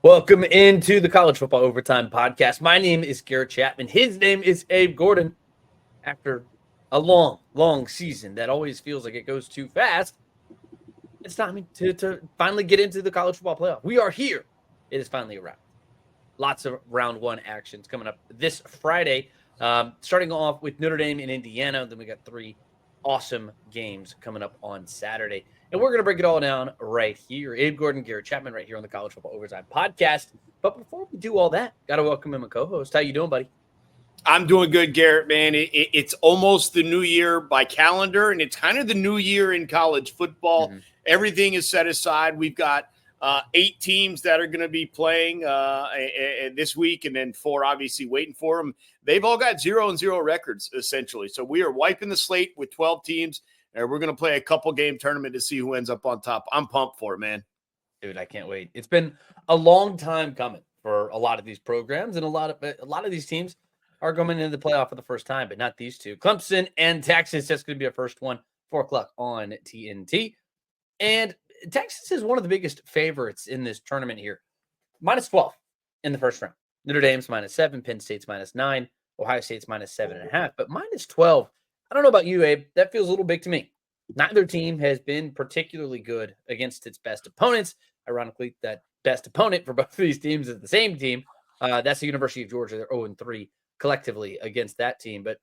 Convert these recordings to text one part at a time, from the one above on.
Welcome into the College Football Overtime Podcast. My name is Garrett Chapman. His name is Abe Gordon. After a long season that always feels like it goes too fast, it's time to finally get into the college football playoff. We are here. It is finally around. Lots of round one actions coming up this Friday. Starting off with Notre Dame and Indiana. Then we got three awesome games coming up on Saturday. And we're going to break it all down right here. Abe Gordon, Garrett Chapman right here on the College Football Overtime Podcast. But before we do all that, got to welcome in my co-host. How you doing, buddy? I'm doing good, Garrett, man. It's almost the new year by calendar, and it's kind of the new year in college football. Mm-hmm. Everything is set aside. We've got 8 teams that are going to be playing this week, and then 4 obviously waiting for them. They've all got 0-0 records, essentially. So we are wiping the slate with 12 teams, and we're going to play a couple-game tournament to see who ends up on top. I'm pumped for it, man. Dude, I can't wait. It's been a long time coming for a lot of these programs, and a lot of these teams are going into the playoff for the first time, but not these two. Clemson and Texas, that's going to be our first one, 4 o'clock on TNT. And Texas is one of the biggest favorites in this tournament here. -12 in the first round. Notre Dame's -7, Penn State's -9, Ohio State's -7.5, but -12. I don't know about you, Abe. That feels a little big to me. Neither team has been particularly good against its best opponents. Ironically, that best opponent for both of these teams is the same team. That's the University of Georgia. They're 0-3 collectively against that team. But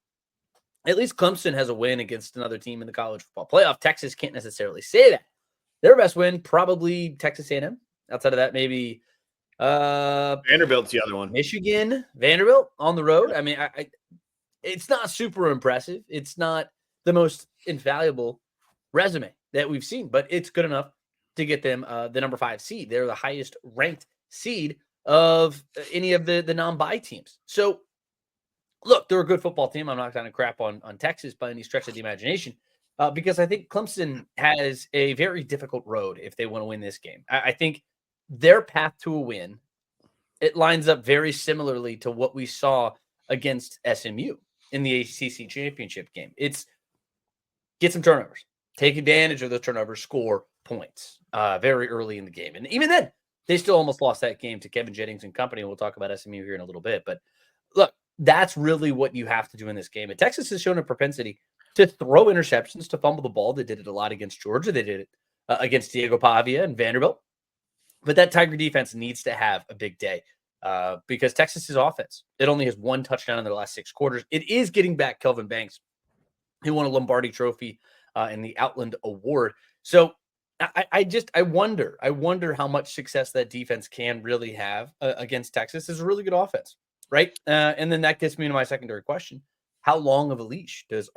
at least Clemson has a win against another team in the college football playoff. Texas can't necessarily say that. Their best win, probably Texas A&M. Outside of that, maybe Vanderbilt's the other one. Michigan, Vanderbilt on the road. I mean, it's not super impressive. It's not the most invaluable resume that we've seen, but it's good enough to get them the number 5 seed. They're the highest ranked seed of any of the non-bye teams. So, look, they're a good football team. I'm not going to crap on Texas by any stretch of the imagination because I think Clemson has a very difficult road if they want to win this game. I think their path to a win, it lines up very similarly to what we saw against SMU in the ACC championship game. It's get some turnovers, take advantage of the turnovers, score points very early in the game. And even then, they still almost lost that game to Kevin Jennings and company. We'll talk about SMU here in a little bit. But look, that's really what you have to do in this game. And Texas has shown a propensity to throw interceptions, to fumble the ball. They did it a lot against Georgia. They did it against Diego Pavia and Vanderbilt. But that Tiger defense needs to have a big day because Texas's offense, it only has 1 touchdown in their last 6 quarters. It is getting back Kelvin Banks, who won a Lombardi Trophy and the Outland Award. So I wonder how much success that defense can really have against Texas. Is a really good offense, right? And then that gets me to my secondary question: how long of a leash does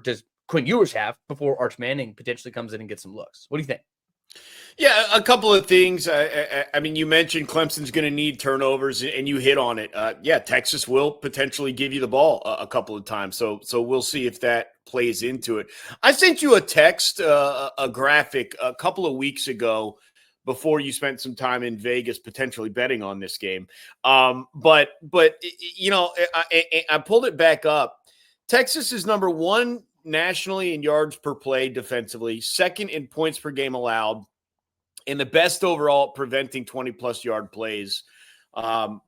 does Quinn Ewers have before Arch Manning potentially comes in and gets some looks? What do you think? Yeah, a couple of things. I mean, you mentioned Clemson's going to need turnovers, and you hit on it. Yeah, Texas will potentially give you the ball a couple of times. So we'll see if that plays into it. I sent you a text, a graphic a couple of weeks ago before you spent some time in Vegas potentially betting on this game. But you know, I pulled it back up. Texas is number 1 nationally in yards per play defensively, 2nd in points per game allowed, and the best overall preventing 20-plus yard plays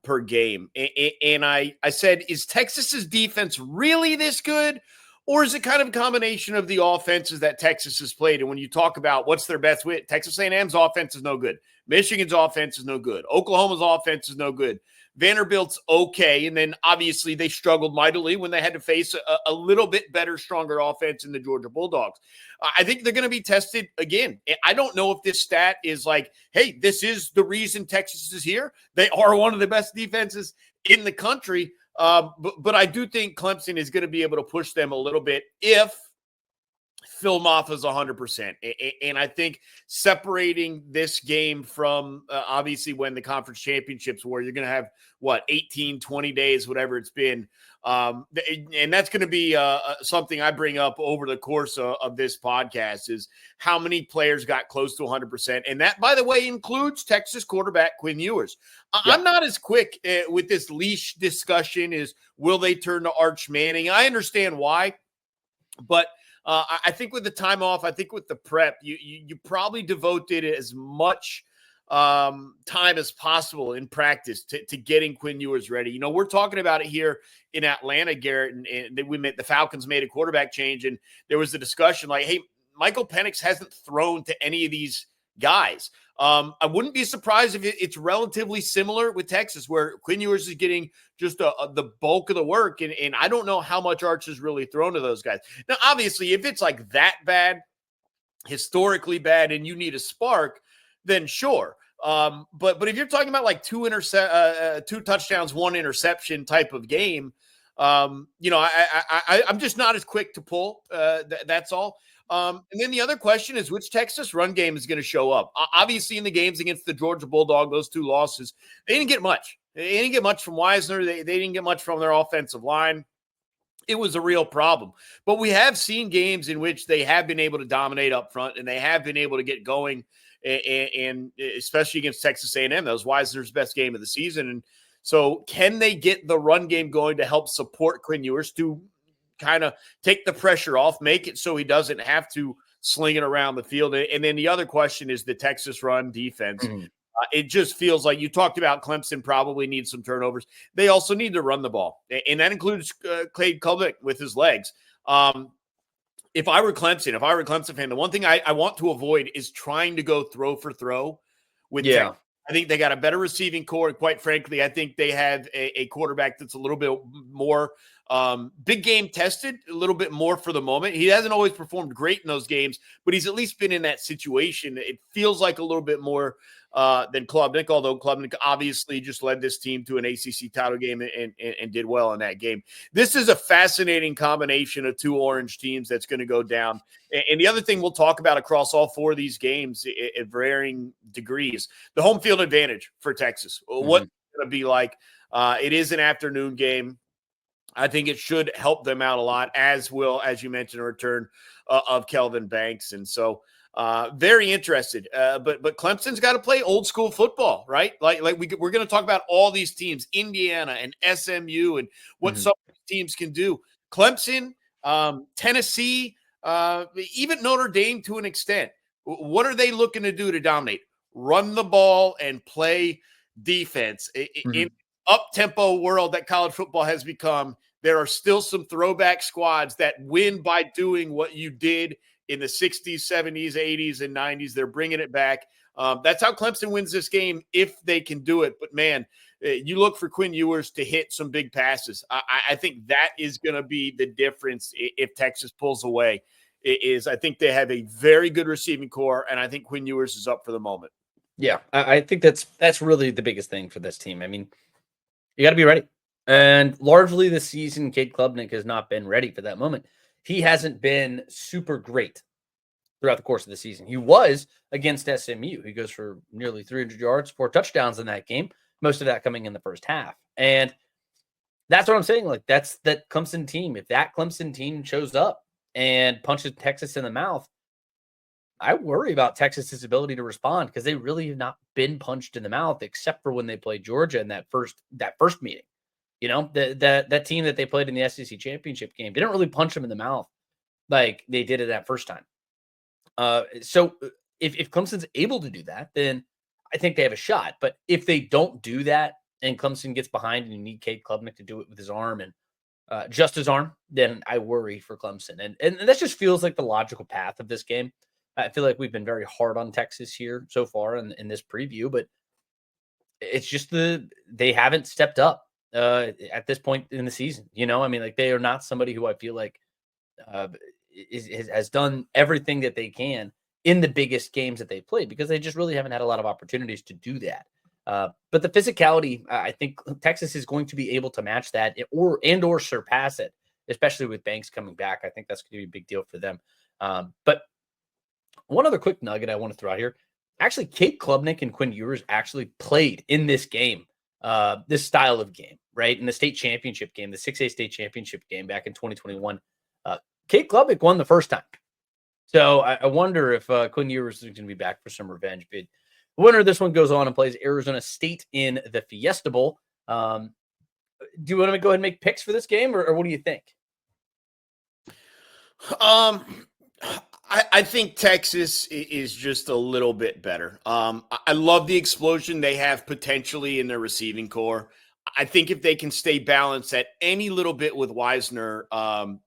per game. And I said, is Texas's defense really this good? Or is it kind of a combination of the offenses that Texas has played? And when you talk about what's their best win, Texas A&M's offense is no good. Michigan's offense is no good. Oklahoma's offense is no good. Vanderbilt's okay. And then obviously they struggled mightily when they had to face a little bit better, stronger offense in the Georgia Bulldogs. I think they're going to be tested again. I don't know if this stat is like, hey, this is the reason Texas is here. They are one of the best defenses in the country. But I do think Clemson is going to be able to push them a little bit if Phil Moff is 100%. And I think separating this game from obviously when the conference championships were, you're going to have, 18, 20 days, whatever it's been. And that's going to be something I bring up over the course of this podcast is how many players got close to 100%. And that, by the way, includes Texas quarterback Quinn Ewers. Yeah. I'm not as quick with this leash discussion as will they turn to Arch Manning? I understand why, but I think with the time off, I think with the prep, you probably devoted as much time as possible in practice to getting Quinn Ewers ready. We're talking about it here in Atlanta, Garrett, and the Falcons made a quarterback change, and there was a discussion like, hey, Michael Penix hasn't thrown to any of these guys. I wouldn't be surprised if it's relatively similar with Texas, where Quinn Ewers is getting just the bulk of the work, and I don't know how much Arch has really thrown to those guys. Now, obviously, if it's like that bad, historically bad, and you need a spark, then sure. But if you're talking about like two touchdowns, one interception type of game, I'm just not as quick to pull. That's all. And then the other question is which Texas run game is going to show up. Obviously, in the games against the Georgia Bulldog, those two losses, they didn't get much. They didn't get much from Wisner. They didn't get much from their offensive line. It was a real problem. But we have seen games in which they have been able to dominate up front, and they have been able to get going, and especially against Texas A&M. That was Wisner's best game of the season. And so can they get the run game going to help support Quinn Ewers to kind of take the pressure off, make it so he doesn't have to sling it around the field? And then the other question is the Texas run defense. Mm-hmm. It just feels like you talked about Clemson probably needs some turnovers. They also need to run the ball, and that includes Cade Klubnik with his legs. If I were Clemson fan, the one thing I want to avoid is trying to go throw for throw with Texas. I think they got a better receiving core, and quite frankly, I think they have a quarterback that's a little bit more big game tested, a little bit more for the moment. He hasn't always performed great in those games, but he's at least been in that situation. It feels like a little bit more than Klubnik, although Klubnik obviously just led this team to an ACC title game and did well in that game. This is a fascinating combination of two orange teams that's going to go down. And the other thing we'll talk about across all four of these games at varying degrees, the home field advantage for Texas. Mm-hmm. What's it going to be like? It is an afternoon game. I think it should help them out a lot, as will, as you mentioned, a return of Kelvin Banks. And so very interested. But Clemson's got to play old school football, right? Like we're going to talk about all these teams, Indiana and SMU, and what some of these teams can do. Clemson, Tennessee, even Notre Dame to an extent. What are they looking to do to dominate? Run the ball and play defense. In up-tempo world that college football has become, there are still some throwback squads that win by doing what you did in the 60s, 70s, 80s, and 90s. They're bringing it back. That's how Clemson wins this game if they can do it. But, man, you look for Quinn Ewers to hit some big passes. I think that is going to be the difference if Texas pulls away. I think they have a very good receiving core, and I think Quinn Ewers is up for the moment. Yeah, I think that's really the biggest thing for this team. I mean, you got to be ready. And largely this season, Cade Klubnik has not been ready for that moment. He hasn't been super great throughout the course of the season. He was against SMU. He goes for nearly 300 yards, 4 touchdowns in that game, most of that coming in the first half. And that's what I'm saying. Like, that's that Clemson team. If that Clemson team shows up and punches Texas in the mouth, I worry about Texas's ability to respond because they really have not been punched in the mouth except for when they played Georgia in that first meeting. You know, that team that they played in the SEC championship game didn't really punch them in the mouth like they did it that first time. So if Clemson's able to do that, then I think they have a shot. But if they don't do that and Clemson gets behind and you need Cade Klubnik to do it with his arm and just his arm, then I worry for Clemson. And that just feels like the logical path of this game. I feel like we've been very hard on Texas here so far in this preview, but it's just they haven't stepped up at this point in the season. You know, I mean, like they are not somebody who I feel like has done everything that they can in the biggest games that they played because they just really haven't had a lot of opportunities to do that. But the physicality, I think Texas is going to be able to match that or surpass it, especially with Banks coming back. I think that's going to be a big deal for them. But one other quick nugget I want to throw out here. Actually, Cade Klubnik and Quinn Ewers actually played in this game, this style of game, right? In the state championship game, the 6A state championship game back in 2021. Cade Klubnik won the first time. So I wonder if Quinn Ewers is going to be back for some revenge. But the winner of this one goes on and plays Arizona State in the Fiesta Bowl. Do you want to go ahead and make picks for this game, or what do you think? I think Texas is just a little bit better. I love the explosion they have potentially in their receiving core. I think if they can stay balanced at any little bit with Wisner,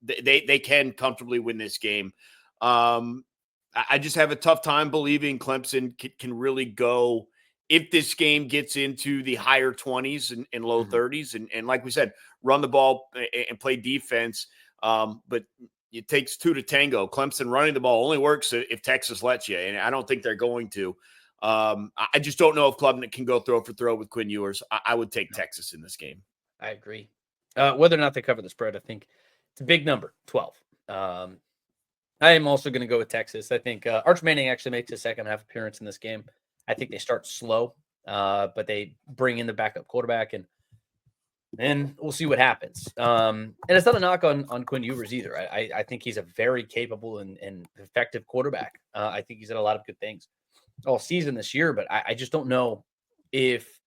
they can comfortably win this game. I just have a tough time believing Clemson can really go if this game gets into the higher 20s and low 30s. And like we said, run the ball and play defense. But it takes two to tango. Clemson running the ball only works if Texas lets you, and I don't think they're going to. I just don't know if Klubnik can go throw for throw with Quinn Ewers. I would take Texas in this game. I agree. Whether or not they cover the spread, I think it's a big number, 12. I am also going to go with Texas. I think Arch Manning actually makes a second half appearance in this game. I think they start slow, but they bring in the backup quarterback, and we'll see what happens. And it's not a knock on Quinn Ewers either. I think he's a very capable and effective quarterback. I think he's done a lot of good things all season this year, but I just don't know if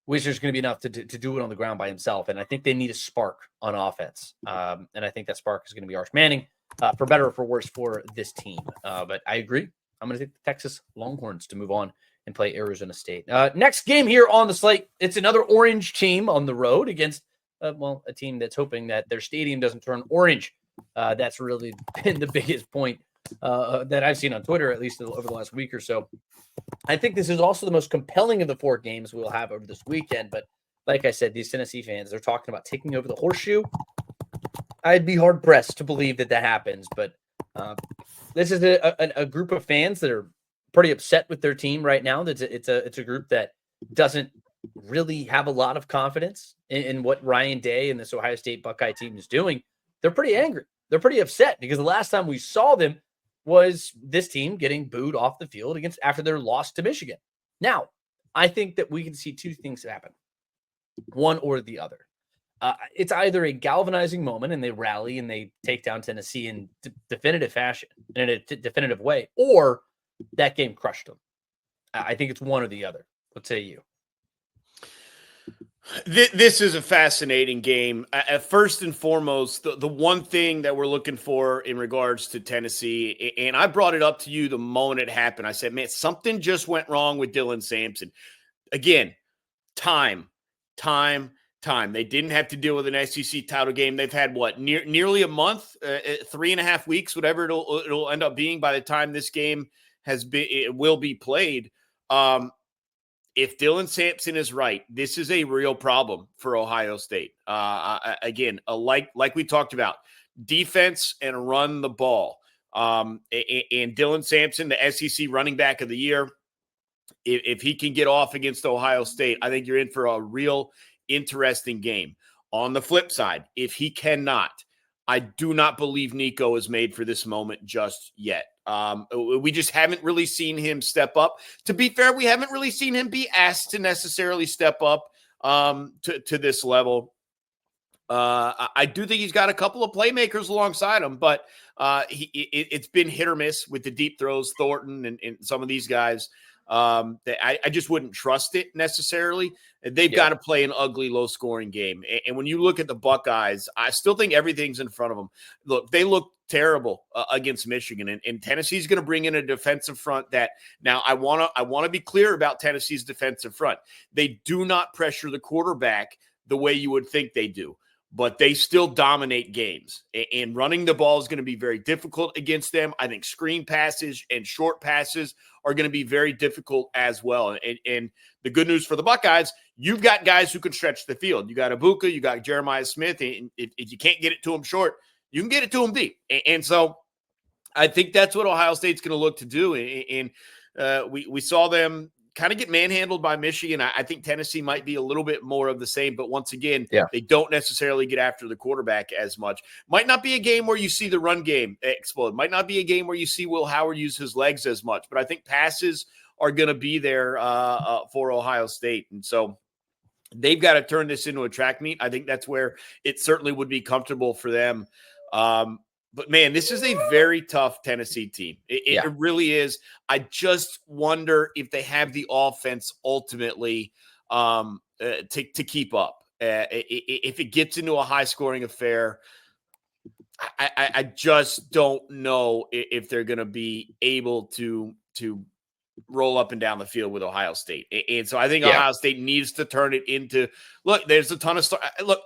Wizard's going to be enough to do it on the ground by himself. And I think they need a spark on offense. And I think that spark is going to be Arch Manning, for better or for worse for this team. But I agree. I'm going to take the Texas Longhorns to move on and play Arizona State. Next game here on the slate, it's another orange team on the road against, a team that's hoping that their stadium doesn't turn orange. That's really been the biggest point that I've seen on Twitter, at least over the last week or so. I think this is also the most compelling of the 4 games we'll have over this weekend. But like I said, these Tennessee fans, they're talking about taking over the horseshoe. I'd be hard pressed to believe that happens. But this is a group of fans that are pretty upset with their team right now. It's a group that doesn't really have a lot of confidence in what Ryan Day and this Ohio State Buckeye team is doing. They're pretty angry. They're pretty upset because the last time we saw them was this team getting booed off the field after their loss to Michigan. Now, I think that we can see 2 things happen, one or the other. It's either a galvanizing moment and they rally and they take down Tennessee in definitive fashion, in a definitive way, or that game crushed them. I think it's one or the other. What say you? This is a fascinating game. First and foremost, the one thing that we're looking for in regards to Tennessee, and I brought it up to you the moment it happened. I said, man, something just went wrong with Dylan Sampson. Again, time. They didn't have to deal with an SEC title game. They've had nearly a month, 3.5 weeks, whatever it'll end up being by the time this game will be played. If Dylan Sampson is right, this is a real problem for Ohio State. Again, like we talked about, defense and run the ball. And Dylan Sampson, the SEC running back of the year, if he can get off against Ohio State, I think you're in for a real interesting game. On the flip side, if he cannot, I do not believe Nico is made for this moment just yet. We just haven't really seen him step up. To be fair, we haven't really seen him be asked to necessarily step up to this level. I do think he's got a couple of playmakers alongside him, but it's been hit or miss with the deep throws, Thornton and some of these guys. That I just wouldn't trust it necessarily. They've got to play an ugly, low-scoring game. And when you look at the Buckeyes, I still think everything's in front of them. Look, they look terrible against Michigan, and Tennessee's going to bring in a defensive front that now I want to be clear about Tennessee's defensive front. They do not pressure the quarterback the way you would think they do, but they still dominate games. And running the ball is going to be very difficult against them. I think screen passes and short passes are going to be very difficult as well. And the good news for the Buckeyes, you've got guys who can stretch the field. You got Ibuka, you got Jeremiah Smith, and if you can't get it to them short, you can get it to them deep. And so I think that's what Ohio State's going to look to do. And we saw them kind of get manhandled by Michigan. I think Tennessee might be a little bit more of the same, but once again, they don't necessarily get after the quarterback as much. Might not be a game where you see the run game explode. Might not be a game where you see Will Howard use his legs as much, but I think passes are going to be there for Ohio State. And so they've got to turn this into a track meet. I think that's where it certainly would be comfortable for them. But, man, this is a very tough Tennessee team. It really is. I just wonder if they have the offense ultimately to keep up. If it gets into a high-scoring affair, I just don't know if they're going to be able to roll up and down the field with Ohio State. And so I think Ohio State needs to turn it into, look, there's a ton of look,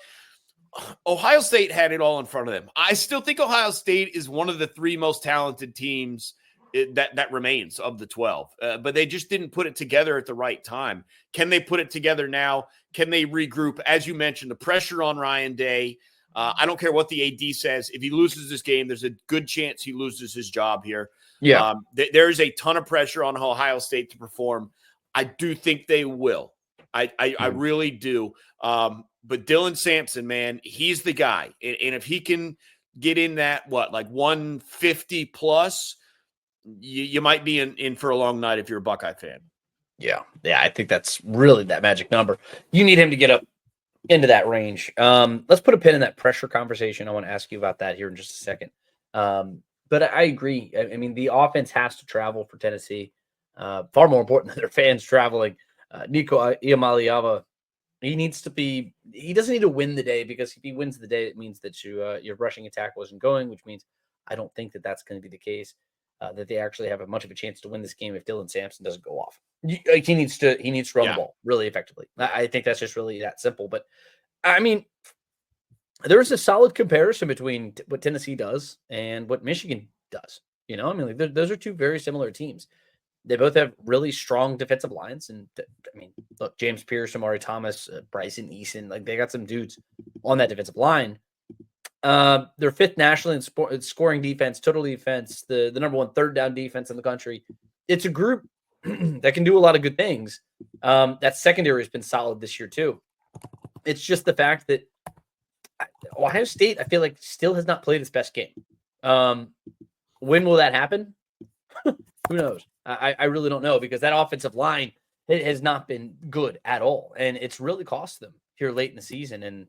Ohio State had it all in front of them. I still think Ohio State is one of the 3 most talented teams that remains of the 12, but they just didn't put it together at the right time. Can they put it together now? Can they regroup? As you mentioned, the pressure on Ryan Day. I don't care what the AD says. If he loses this game, there's a good chance he loses his job here. Yeah. There is a ton of pressure on Ohio State to perform. I do think they will. I really do. But Dylan Sampson, man, he's the guy. And if he can get in that, like 150 plus, you might be in for a long night if you're a Buckeye fan. Yeah. I think that's really that magic number. You need him to get up into that range. Let's put a pin in that pressure conversation. I want to ask you about that here in just a second. But I agree. I mean, the offense has to travel for Tennessee. Far more important than their fans traveling. Nico Iamaleava, he doesn't need to win the day, because if he wins the day, it means that your rushing attack wasn't going, which means I don't think that that's going to be the case, that they actually have much of a chance to win this game if Dylan Sampson doesn't go off. He needs to run the ball really effectively. I think that's just really that simple. But I mean, there's a solid comparison between what Tennessee does and what Michigan does. I mean, like, those are 2 very similar teams. They both have really strong defensive lines. And I mean, look, James Pierce, Amari Thomas, Bryson Eason, like they got some dudes on that defensive line. They're 5th nationally in scoring defense, total defense, the number 1 third down defense in the country. It's a group that can do a lot of good things. That secondary has been solid this year too. It's just the fact that Ohio State, I feel like, still has not played its best game. When will that happen? Who knows? I really don't know, because that offensive line, it has not been good at all. And it's really cost them here late in the season. And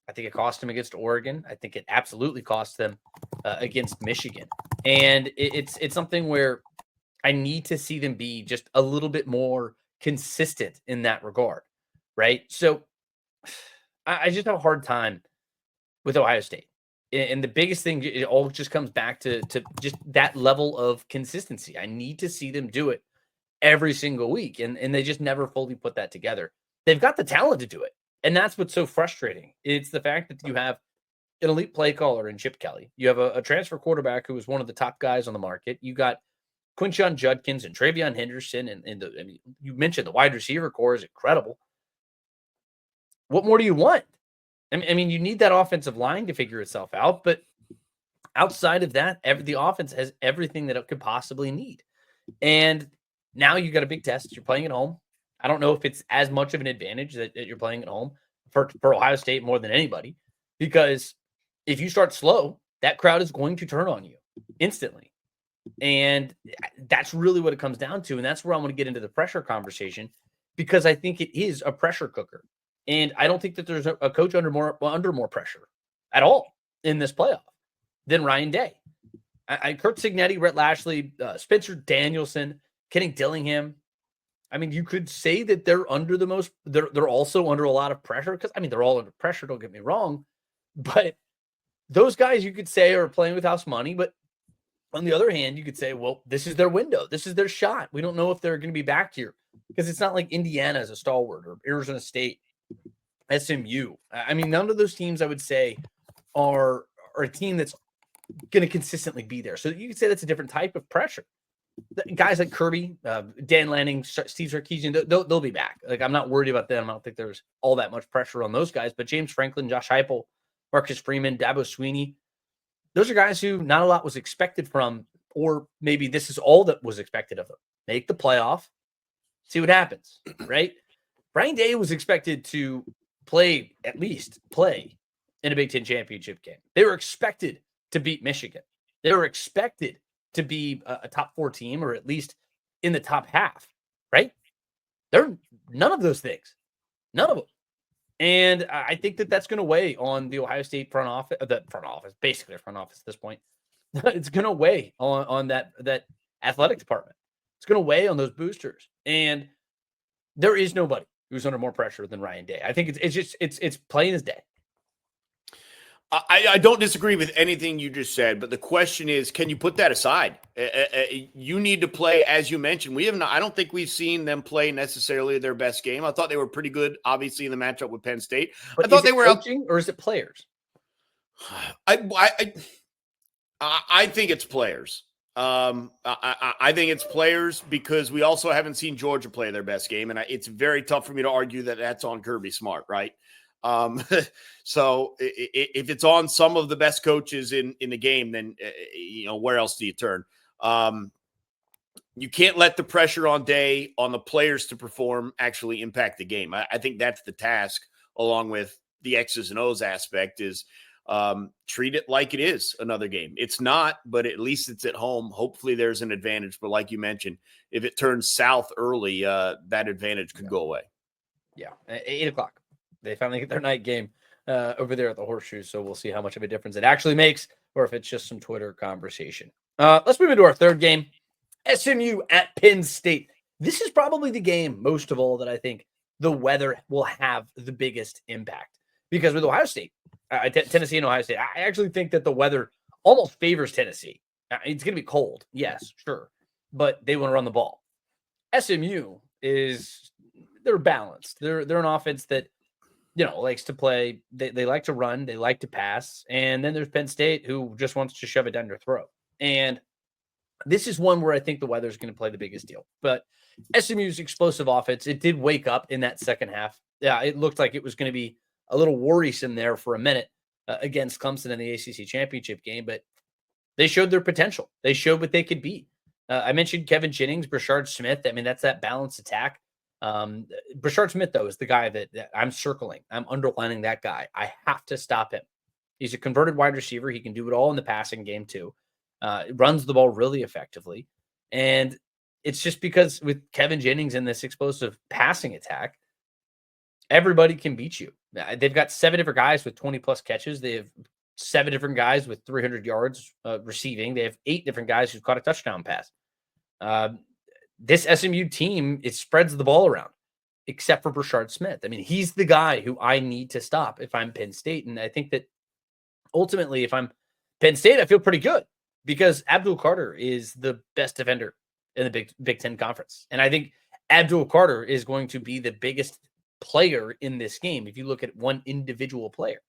I think it cost them against Oregon. I think it absolutely cost them against Michigan. And it's something where I need to see them be just a little bit more consistent in that regard, right? So I just have a hard time with Ohio State. And the biggest thing, it all just comes back to just that level of consistency. I need to see them do it every single week. And they just never fully put that together. They've got the talent to do it. And that's what's so frustrating. It's the fact that you have an elite play caller in Chip Kelly. You have a transfer quarterback who is one of the top guys on the market. You got Quinshon Judkins and Travion Henderson. I mean, you mentioned the wide receiver core is incredible. What more do you want? I mean, you need that offensive line to figure itself out. But outside of that, the offense has everything that it could possibly need. And now you got a big test. You're playing at home. I don't know if it's as much of an advantage that you're playing at home for Ohio State more than anybody, because if you start slow, that crowd is going to turn on you instantly. And that's really what it comes down to. And that's where I want to get into the pressure conversation, because I think it is a pressure cooker. And I don't think that there's a coach under more pressure at all in this playoff than Ryan Day. Kurt Cignetti, Rhett Lashley, Spencer Danielson, Kenny Dillingham. I mean, you could say that they're also under a lot of pressure, because I mean, they're all under pressure. Don't get me wrong, but those guys you could say are playing with house money. But on the other hand, you could say, well, this is their window. This is their shot. We don't know if they're going to be back here, because it's not like Indiana is a stalwart or Arizona State, SMU. I mean, none of those teams I would say are a team that's going to consistently be there. So you could say that's a different type of pressure. Guys like Kirby, Dan Lanning, Steve Sarkisian, they'll be back. Like, I'm not worried about them. I don't think there's all that much pressure on those guys. But James Franklin, Josh Heupel, Marcus Freeman, Dabo Sweeney, those are guys who not a lot was expected from, or maybe this is all that was expected of them. Make the playoff, see what happens, right? Ryan Day was expected to at least play in a Big Ten championship game. They were expected to beat Michigan. They were expected to be a top 4 team, or at least in the top half, right? They're none of those things, none of them. And I think that that's going to weigh on the Ohio State front office, basically their front office at this point. It's going to weigh on that athletic department. It's going to weigh on those boosters. And there is nobody who's under more pressure than Ryan Day. I think it's plain as day. I don't disagree with anything you just said, but the question is, can you put that aside? You need to play, as you mentioned. We have not. I don't think we've seen them play necessarily their best game. I thought they were pretty good, obviously, in the matchup with Penn State. I But thought is they it were coaching or is it players? I think it's players. I think it's players because we also haven't seen Georgia play their best game, and it's very tough for me to argue that that's on Kirby Smart, right? Um, so if it's on some of the best coaches in the game, then where else do you turn? You can't let the pressure on the players to perform actually impact the game. I think that's the task, along with the X's and O's aspect, is treat it like it is another game. It's not, but at least it's at home. Hopefully there's an advantage. But like you mentioned, if it turns south early, that advantage could go away. Yeah, 8:00. They finally get their night game over there at the Horseshoe. So we'll see how much of a difference it actually makes, or if it's just some Twitter conversation. Let's move into our third game. SMU at Penn State. This is probably the game, most of all, that I think the weather will have the biggest impact. Because with Ohio State, Tennessee and Ohio State, I actually think that the weather almost favors Tennessee. It's going to be cold, yes, sure, but they want to run the ball. SMU they're balanced. They're an offense that likes to play. They like to run, they like to pass, and then there's Penn State who just wants to shove it down your throat. And this is one where I think the weather is going to play the biggest deal. But SMU's explosive offense, it did wake up in that second half. Yeah, it looked like it was going to be a little worrisome there for a minute against Clemson in the ACC championship game, but they showed their potential. They showed what they could be. I mentioned Kevin Jennings, Brashard Smith. I mean, that's that balanced attack. Brashard Smith, though, is the guy that I'm circling. I'm underlining that guy. I have to stop him. He's a converted wide receiver. He can do it all in the passing game, too. Runs the ball really effectively. And it's just because with Kevin Jennings in this explosive passing attack, everybody can beat you. They've got 7 different guys with 20-plus catches. They have 7 different guys with 300 yards receiving. They have 8 different guys who've caught a touchdown pass. This SMU team, it spreads the ball around, except for Brashard Smith. I mean, he's the guy who I need to stop if I'm Penn State. And I think that ultimately, if I'm Penn State, I feel pretty good because Abdul Carter is the best defender in the Big Ten Conference. And I think Abdul Carter is going to be the biggest player in this game. If you look at one individual player,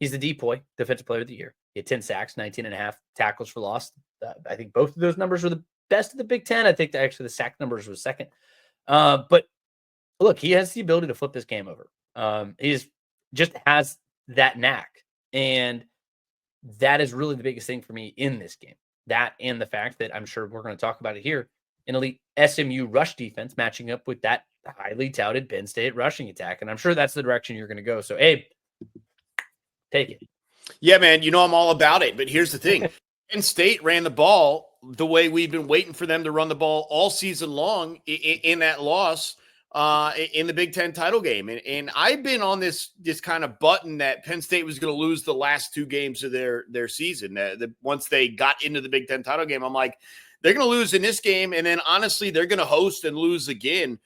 he's the DPOY, Defensive Player of the Year. He had 10 sacks, 19 and a half tackles for loss. I think both of those numbers were the best of the Big Ten. I think that actually the sack numbers was second. But look, he has the ability to flip this game over. He just has that knack. And that is really the biggest thing for me in this game. That and the fact that I'm sure we're going to talk about it here, an elite SMU rush defense matching up with that highly touted Penn State rushing attack. And I'm sure that's the direction you're going to go. So, Abe, take it. Yeah, man, I'm all about it. But here's the thing. Penn State ran the ball the way we've been waiting for them to run the ball all season long in that loss in the Big Ten title game. And I've been on this kind of button that Penn State was going to lose the last 2 games of their season. Once they got into the Big Ten title game, I'm like, they're going to lose in this game. And then honestly, they're going to host and lose again.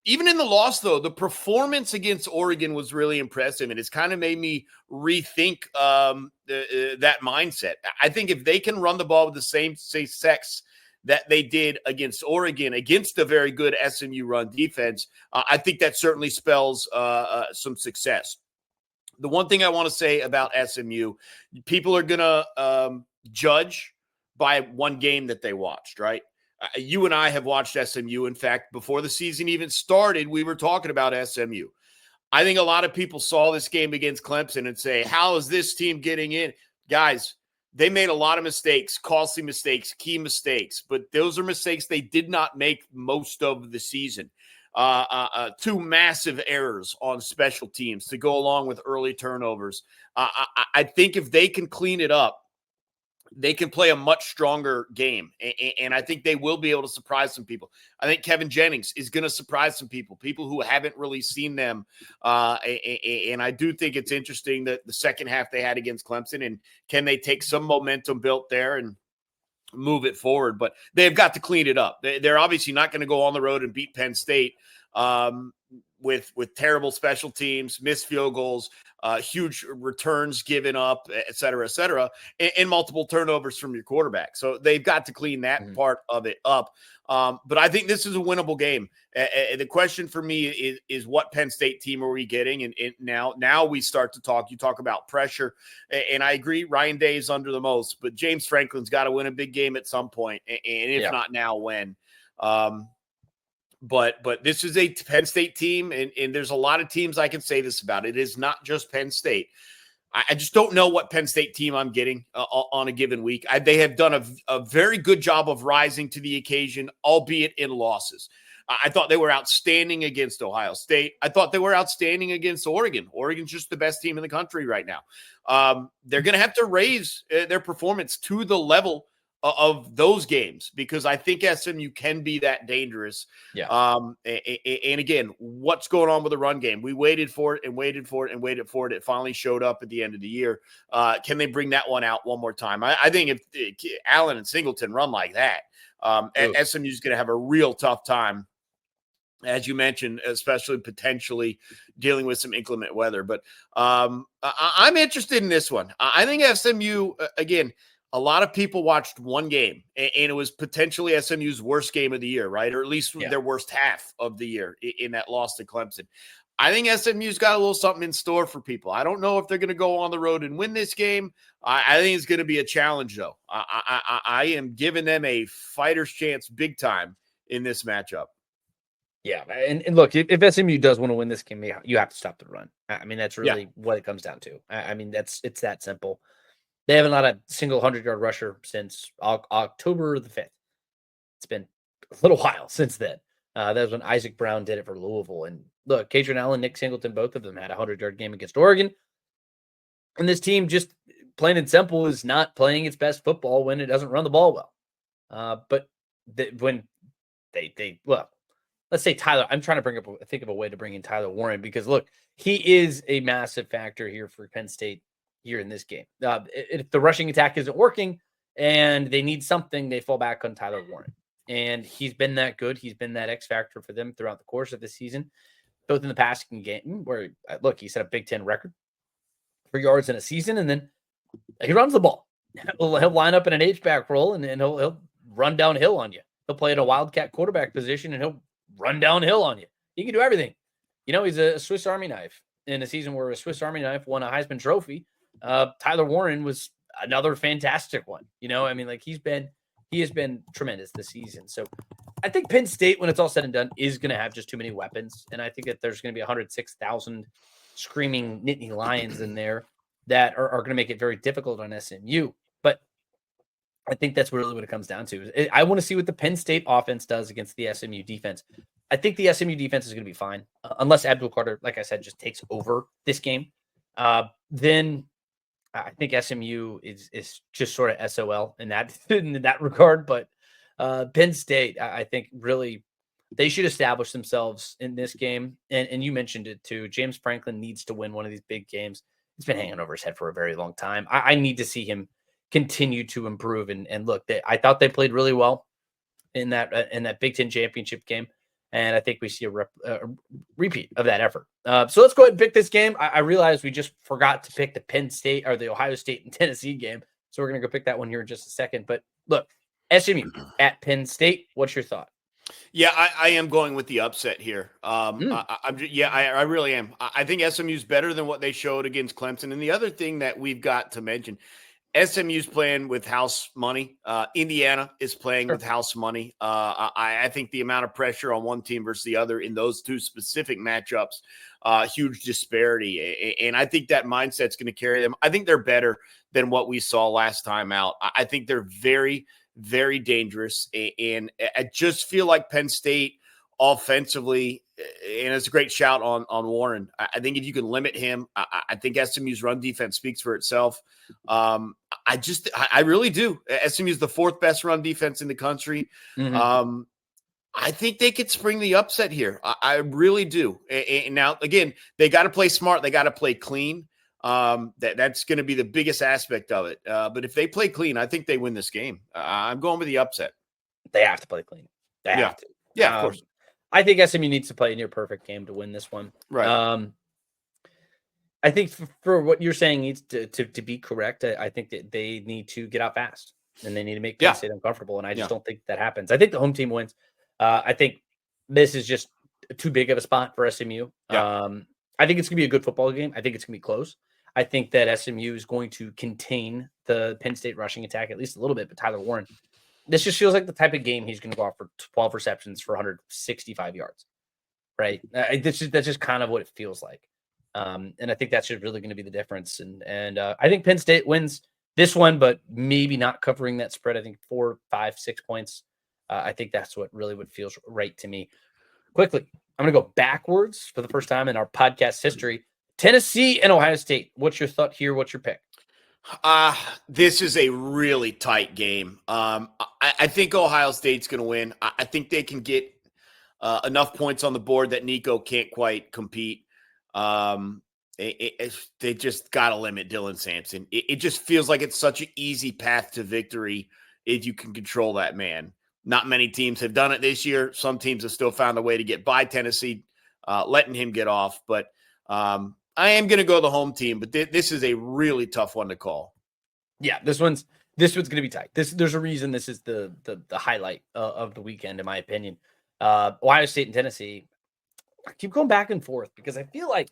Even in the loss, though, the performance against Oregon was really impressive, and it's kind of made me rethink that mindset. I think if they can run the ball with the same success that they did against Oregon, against a very good SMU run defense, I think that certainly spells some success. The one thing I want to say about SMU, people are going to judge by one game that they watched, right? You and I have watched SMU. In fact, before the season even started, we were talking about SMU. I think a lot of people saw this game against Clemson and say, how is this team getting in? Guys, they made a lot of mistakes, costly mistakes, key mistakes, but those are mistakes they did not make most of the season. 2 massive errors on special teams to go along with early turnovers. I think if they can clean it up, they can play a much stronger game, and I think they will be able to surprise some people. I think Kevin Jennings is going to surprise some people who haven't really seen them, and I do think it's interesting that the second half they had against Clemson, and can they take some momentum built there and move it forward? But they've got to clean it up. They're obviously not going to go on the road and beat Penn State with terrible special teams, missed field goals, huge returns given up, et cetera, and multiple turnovers from your quarterback. So they've got to clean that part of it up. But I think this is a winnable game. The question for me is what Penn State team are we getting? And now we start to talk. You talk about pressure, and I agree. Ryan Day is under the most, but James Franklin's got to win a big game at some point, and if not now, when? But this is a Penn State team, and there's a lot of teams I can say this about. It is not just Penn State. I just don't know what Penn State team I'm getting on a given week. They have done a very good job of rising to the occasion, albeit in losses. I thought they were outstanding against Ohio State. I thought they were outstanding against Oregon. Oregon's just the best team in the country right now. They're going to have to raise their performance to the level of those games, because I think SMU can be that dangerous. Yeah. And again, what's going on with the run game? We waited for it and waited for it and waited for it. It finally showed up at the end of the year. Can they bring that one out one more time? I think if Allen and Singleton run like that, SMU is going to have a real tough time, as you mentioned, especially potentially dealing with some inclement weather. But I'm interested in this one. I think SMU, again, a lot of people watched one game, and it was potentially SMU's worst game of the year, right? Or at least their worst half of the year in that loss to Clemson. I think SMU's got a little something in store for people. I don't know if they're going to go on the road and win this game. I think it's going to be a challenge, though. I am giving them a fighter's chance big time in this matchup. Yeah, and look, if SMU does want to win this game, you have to stop the run. I mean, that's really what it comes down to. I mean, it's that simple. They haven't had a single 100-yard rusher since October the 5th. It's been a little while since then. That was when Isaac Brown did it for Louisville. And look, Katron Allen, Nick Singleton, both of them had a 100-yard game against Oregon. And this team, just plain and simple, is not playing its best football when it doesn't run the ball well. But when let's say Tyler. I'm trying to think of a way to bring in Tyler Warren, because look, he is a massive factor here for Penn State here in this game. If the rushing attack isn't working and they need something, they fall back on Tyler Warren. And he's been that good. He's been that X factor for them throughout the course of the season, both in the passing game, where look, he set a Big Ten record for yards in a season, and then he runs the ball. He'll line up in an H-back role, and he'll run downhill on you. He'll play in a wildcat quarterback position, and he'll run downhill on you. He can do everything. You know, he's a Swiss Army knife. In a season where a Swiss Army knife won a Heisman Trophy, Tyler Warren was another fantastic one. You know, I mean, like he has been tremendous this season. So I think Penn State, when it's all said and done, is going to have just too many weapons. And I think that there's going to be 106,000 screaming Nittany Lions in there that are going to make it very difficult on SMU. But I think that's really what it comes down to. I want to see what the Penn State offense does against the SMU defense. I think the SMU defense is going to be fine, unless Abdul Carter, like I said, just takes over this game. Then I think SMU is just sort of SOL in that regard. But Penn State, I think really they should establish themselves in this game. And you mentioned it too. James Franklin needs to win one of these big games. It's been hanging over his head for a very long time. I need to see him continue to improve. And look, I thought they played really well in that Big Ten championship game. And I think we see a repeat of that effort. So let's go ahead and pick this game. I realize we just forgot to pick the Penn State or the Ohio State and Tennessee game. So we're going to go pick that one here in just a second. But look, SMU at Penn State. What's your thought? Yeah, I am going with the upset here. I really am. I think SMU's better than what they showed against Clemson. And the other thing that we've got to mention, SMU's playing with house money. Indiana is playing with house money. I think the amount of pressure on one team versus the other in those two specific matchups, huge disparity. And I think that mindset's going to carry them. I think they're better than what we saw last time out. I think they're very, very dangerous. And I just feel like Penn State offensively, and it's a great shout on Warren. I think if you can limit him, I think SMU's run defense speaks for itself. I really do. SMU is the fourth best run defense in the country. Mm-hmm. I think they could spring the upset here. I really do. And now, again, they got to play smart. They got to play clean. That's going to be the biggest aspect of it. But if they play clean, I think they win this game. I'm going with the upset. They have to play clean. They have to. Yeah, of course. I think SMU needs to play a near perfect game to win this one. Right. I think for what you're saying needs to be correct. I think that they need to get out fast and they need to make Penn Yeah. State uncomfortable. And I just Yeah. don't think that happens. I think the home team wins. I think this is just too big of a spot for SMU. Yeah. I think it's going to be a good football game. I think it's going to be close. I think that SMU is going to contain the Penn State rushing attack at least a little bit. But Tyler Warren, this just feels like the type of game he's going to go off for 12 receptions for 165 yards. Right? That's just kind of what it feels like. And I think that's just really going to be the difference. And I think Penn State wins this one, but maybe not covering that spread. I think 4, 5, 6 points. I think that's what feels right to me. Quickly, I'm going to go backwards for the first time in our podcast history. Tennessee and Ohio State. What's your thought here? What's your pick? This is a really tight game. I think Ohio State's going to win. I think they can get enough points on the board that Nico can't quite compete. They just got to limit Dylan Sampson. It just feels like it's such an easy path to victory if you can control that man. Not many teams have done it this year. Some teams have still found a way to get by Tennessee, letting him get off. But I am going to go the home team, but this is a really tough one to call. Yeah, this one's going to be tight. There's a reason this is the highlight of the weekend, in my opinion. Ohio State and Tennessee. I keep going back and forth because I feel like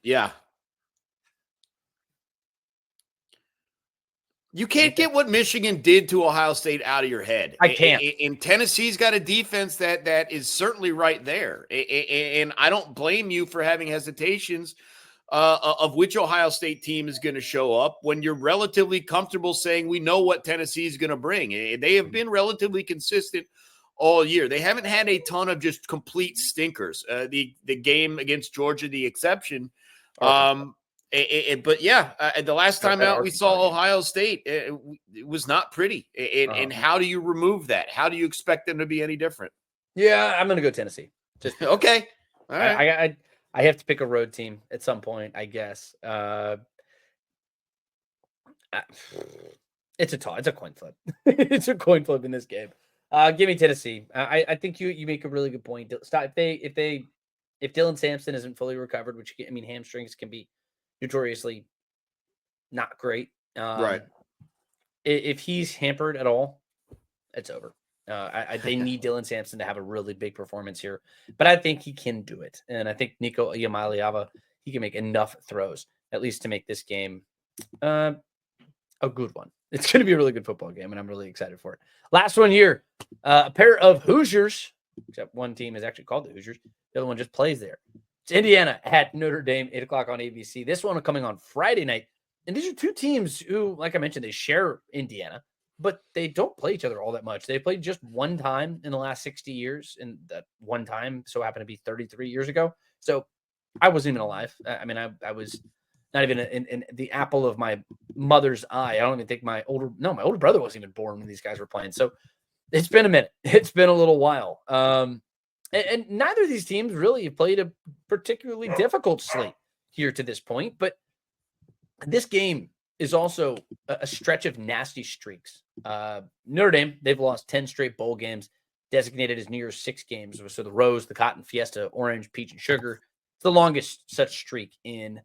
you can't get what Michigan did to Ohio State out of your head. I can't. And Tennessee's got a defense that is certainly right there. And I don't blame you for having hesitations of which Ohio State team is going to show up when you're relatively comfortable saying we know what Tennessee is going to bring. They have been relatively consistent all year. They haven't had a ton of just complete stinkers. The game against Georgia, the exception. But the last time out we saw Ohio State, it was not pretty. And how do you remove that? How do you expect them to be any different? Yeah, I'm going to go Tennessee. Just okay. All right. I have to pick a road team at some point, I guess. It's a coin flip. It's a coin flip in this game. Give me Tennessee. I think you make a really good point. If Dylan Sampson isn't fully recovered, which hamstrings can be notoriously not great. Right. If he's hampered at all, it's over. They need Dylan Sampson to have a really big performance here, but I think he can do it. And I think Nico Iamaleava, he can make enough throws at least to make this game a good one. It's going to be a really good football game, and I'm really excited for it. Last one here, a pair of Hoosiers, except one team is actually called the Hoosiers. The other one just plays there. It's Indiana at Notre Dame, 8 o'clock on ABC. This one coming on Friday night. And these are two teams who, like I mentioned, they share Indiana, but they don't play each other all that much. They played just one time in the last 60 years, and that one time so happened to be 33 years ago. So I wasn't even alive. I was not even in the apple of my mother's eye. I don't even think my older brother wasn't even born when these guys were playing. So it's been a minute. It's been a little while. And neither of these teams really have played a particularly difficult slate here to this point. But this game is also a stretch of nasty streaks. Notre Dame, they've lost 10 straight bowl games, designated as New Year's 6 games. So the Rose, the Cotton, Fiesta, Orange, Peach, and Sugar. It's the longest such streak in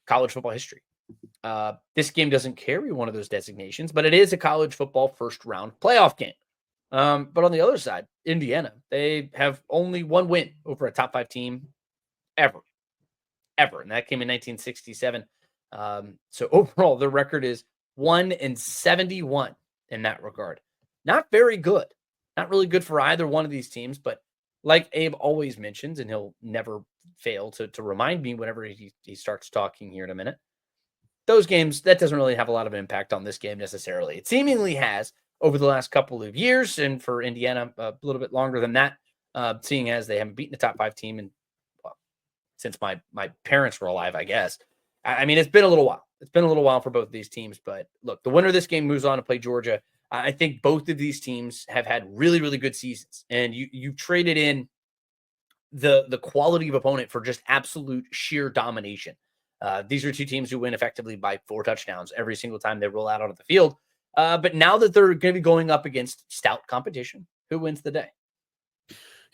college football history. This game doesn't carry one of those designations, but it is a college football first round playoff game. But on the other side, Indiana, they have only one win over a top 5 team ever. And that came in 1967. So overall, their record is 1-71 in that regard. Not very good. Not really good for either one of these teams, but like Abe always mentions, and he'll never fail to remind me whenever he starts talking here in a minute, those games, that doesn't really have a lot of impact on this game necessarily. It seemingly has over the last couple of years, and for Indiana, a little bit longer than that, seeing as they haven't beaten a top 5 team since my parents were alive, I guess. It's been a little while. It's been a little while for both of these teams, but look, the winner of this game moves on to play Georgia. I think both of these teams have had really, really good seasons, and you traded in the quality of opponent for just absolute sheer domination. These are two teams who win effectively by 4 touchdowns every single time they roll out onto the field. But now that they're going to be going up against stout competition, who wins the day?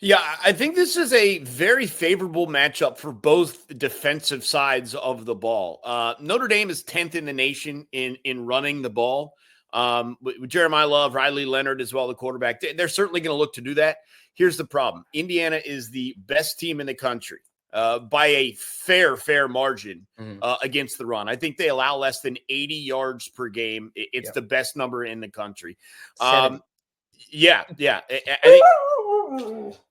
Yeah, I think this is a very favorable matchup for both defensive sides of the ball. Notre Dame is 10th in the nation in running the ball. With Jeremiah Love, Riley Leonard as well, the quarterback, they're certainly going to look to do that. Here's the problem: Indiana is the best team in the country by a fair margin against the run. I think they allow less than 80 yards per game. It's the best number in the country. 70. Yeah.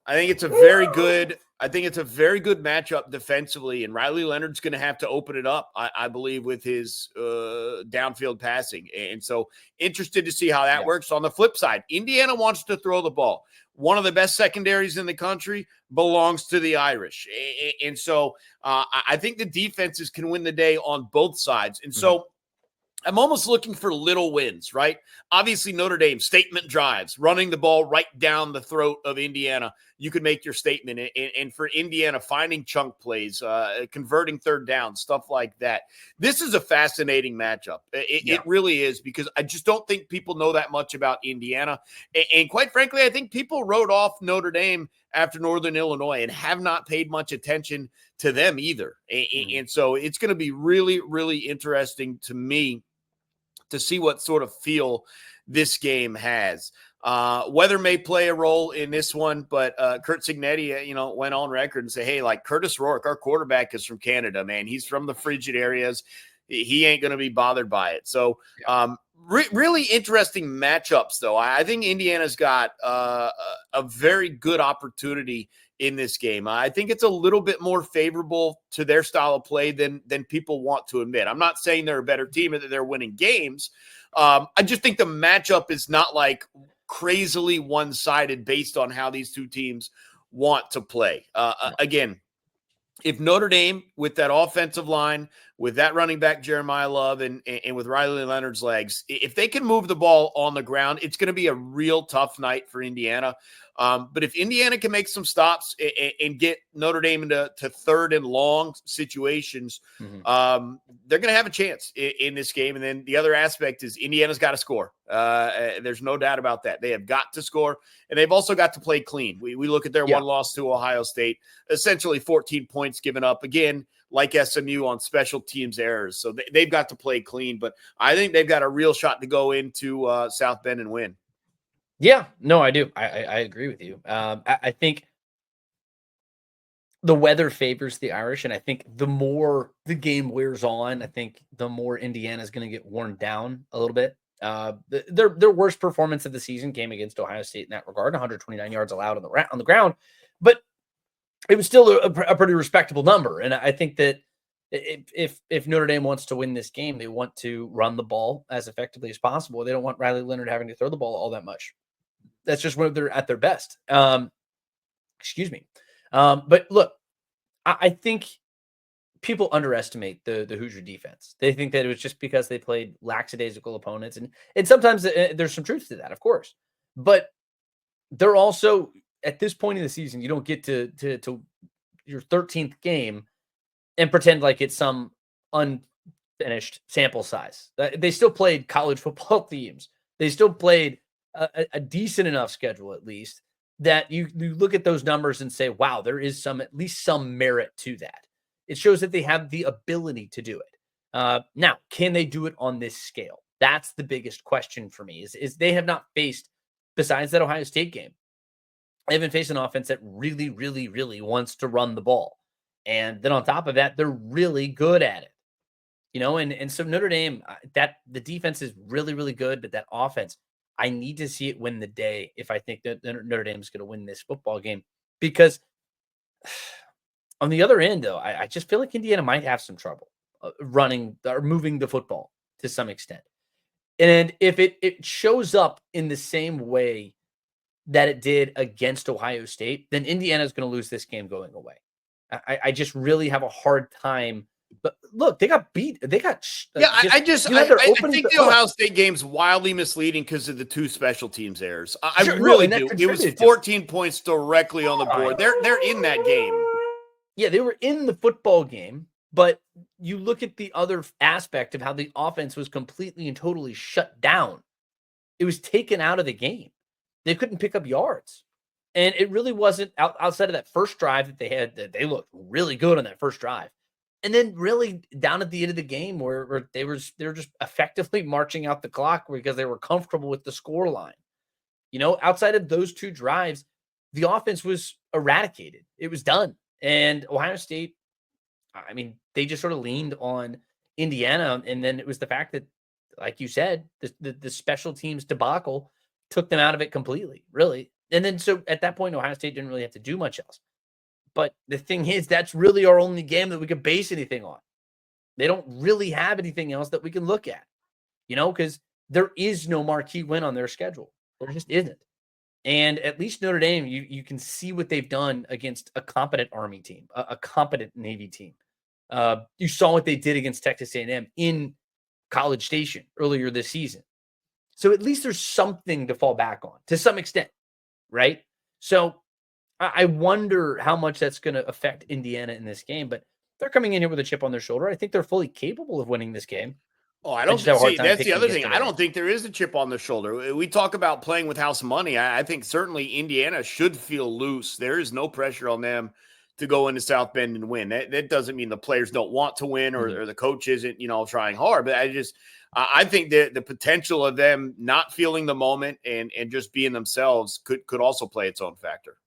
I think it's a very good. I think it's a very good matchup defensively, and Riley Leonard's going to have to open it up, I believe, with his downfield passing. And so, interested to see how that works. On the flip side, Indiana wants to throw the ball. One of the best secondaries in the country belongs to the Irish, and so I think the defenses can win the day on both sides. And so, I'm almost looking for little wins, right? Obviously, Notre Dame, statement drives, running the ball right down the throat of Indiana. You can make your statement. And for Indiana, finding chunk plays, converting third down, stuff like that. This is a fascinating matchup. It really is, because I just don't think people know that much about Indiana. And quite frankly, I think people wrote off Notre Dame after Northern Illinois and have not paid much attention to them either. And so it's going to be really, really interesting to me to see what sort of feel this game has. Weather may play a role in this one, but Kurt Cignetti, went on record and said, hey, like Curtis Rourke, our quarterback, is from Canada, man. He's from the frigid areas. He ain't going to be bothered by it. So really interesting matchups, though. I think Indiana's got a very good opportunity in this game. I think it's a little bit more favorable to their style of play than people want to admit. I'm not saying they're a better team and that they're winning games. I just think the matchup is not like crazily one-sided based on how these two teams want to play. Again, if Notre Dame, with that offensive line, with that running back Jeremiah Love, and with Riley Leonard's legs, if they can move the ball on the ground, it's going to be a real tough night for Indiana. But if Indiana can make some stops and get Notre Dame into third and long situations, they're going to have a chance in this game. And then the other aspect is Indiana's got to score. There's no doubt about that. They have got to score, and they've also got to play clean. We look at their one loss to Ohio State, essentially 14 points given up, again, like SMU, on special teams errors. So they've got to play clean, but I think they've got a real shot to go into South Bend and win. Yeah, no, I do. I agree with you. I think the weather favors the Irish, and I think the more the game wears on, I think the more Indiana is going to get worn down a little bit. Their worst performance of the season came against Ohio State in that regard, 129 yards allowed on the ground, but it was still a pretty respectable number. And I think that if Notre Dame wants to win this game, they want to run the ball as effectively as possible. They don't want Riley Leonard having to throw the ball all that much. That's just when they're at their best. Excuse me. But look, I think people underestimate the Hoosier defense. They think that it was just because they played lackadaisical opponents. And sometimes there's some truth to that, of course. But they're also, at this point in the season, you don't get to your 13th game and pretend like it's some unfinished sample size. They still played college football teams. They still played a decent enough schedule, at least, that you look at those numbers and say, wow, there is at least some merit to that. It shows that they have the ability to do it. Now, can they do it on this scale? That's the biggest question for me, is they have not faced, besides that Ohio State game, they haven't faced an offense that really, really, really wants to run the ball. And then on top of that, they're really good at it. And so Notre Dame, that the defense is really, really good, but that offense, I need to see it win the day if I think that Notre Dame is going to win this football game. Because on the other end, though, I just feel like Indiana might have some trouble running or moving the football to some extent. And if it shows up in the same way that it did against Ohio State, then Indiana is going to lose this game going away. I just really have a hard time. But look, they got beat. They got I think the Ohio State game's wildly misleading because of the two special teams errors. I really do. It was 14 points directly on the board. They're in that game. Yeah, they were in the football game, but you look at the other aspect of how the offense was completely and totally shut down. It was taken out of the game. They couldn't pick up yards. And it really wasn't outside of that first drive that they had, that they looked really good on that first drive. And then really down at the end of the game where they were just effectively marching out the clock because they were comfortable with the score line. Outside of those two drives, the offense was eradicated. It was done. And Ohio State, I mean, they just sort of leaned on Indiana. And then it was the fact that, like you said, the special teams debacle took them out of it completely, really. And then so at that point, Ohio State didn't really have to do much else. But the thing is, that's really our only game that we could base anything on. They don't really have anything else that we can look at, because there is no marquee win on their schedule. There just isn't. And at least Notre Dame, you can see what they've done against a competent Army team, a competent Navy team. You saw what they did against Texas A&M in College Station earlier this season. So at least there's something to fall back on to some extent, right? So I wonder how much that's going to affect Indiana in this game, but they're coming in here with a chip on their shoulder. I think they're fully capable of winning this game. Oh, I I don't just have a hard see. time That's the picking other against thing. Notre I Dame. don't think there is a chip on the shoulder. We talk about playing with house money. I think certainly Indiana should feel loose. There is no pressure on them to go into South Bend and win. That doesn't mean the players don't want to win or the coach isn't, trying hard. But I think that the potential of them not feeling the moment and just being themselves could also play its own factor.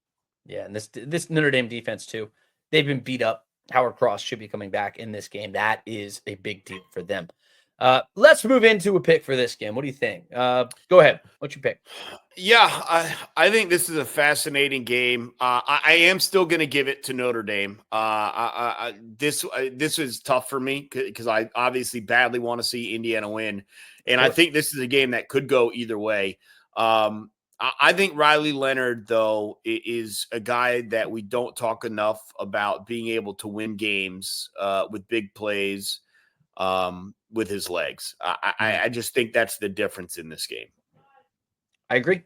Yeah, and this Notre Dame defense too. They've been beat up. Howard Cross should be coming back in this game. That is a big deal for them. Let's move into a pick for this game. What do you think? Go ahead. What's your pick? Yeah, I think this is a fascinating game. I am still going to give it to Notre Dame. This is tough for me because I obviously badly want to see Indiana win, and I think this is a game that could go either way. I think Riley Leonard, though, is a guy that we don't talk enough about being able to win games with big plays with his legs. I just think that's the difference in this game. I agree.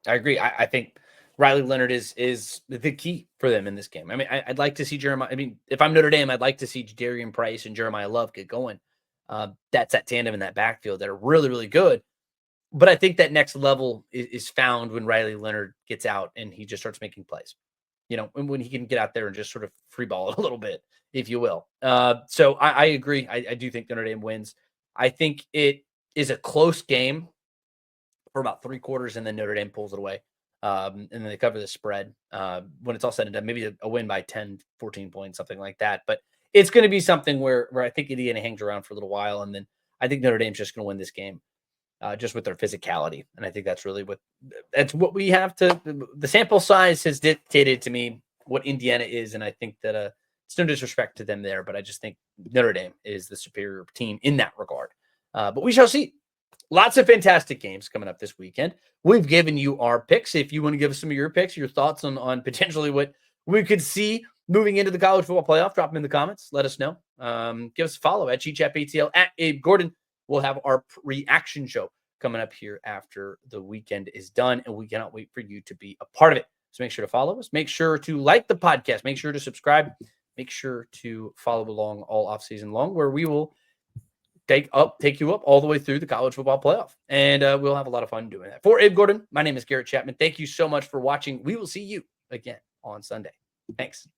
I think Riley Leonard is the key for them in this game. I mean, I'd like to see Jeremiah. I mean, if I'm Notre Dame, I'd like to see Darian Price and Jeremiah Love get going. That's that tandem in that backfield that are really, really good. But I think that next level is found when Riley Leonard gets out and he just starts making plays, and when he can get out there and just sort of free ball it a little bit, if you will. So I agree. I do think Notre Dame wins. I think it is a close game for about 3/4, and then Notre Dame pulls it away. And then they cover the spread. When it's all said and done, maybe a win by 10, 14 points, something like that. But it's going to be something where I think Indiana hangs around for a little while, and then I think Notre Dame's just going to win this game. Just with their physicality. And I think that's really that's what we have to, the sample size has dictated to me what Indiana is. And I think that it's no disrespect to them there, but I just think Notre Dame is the superior team in that regard. But we shall see. Lots of fantastic games coming up this weekend. We've given you our picks. If you want to give us some of your picks, your thoughts on potentially what we could see moving into the college football playoff, drop them in the comments. Let us know. Give us a follow at GChapATL, at Abe Gordon. We'll have our reaction show coming up here after the weekend is done, and we cannot wait for you to be a part of it. So make sure to follow us. Make sure to like the podcast. Make sure to subscribe. Make sure to follow along all offseason long, where we will take you up all the way through the college football playoff. And we'll have a lot of fun doing that. For Abe Gordon, my name is Garrett Chapman. Thank you so much for watching. We will see you again on Sunday. Thanks.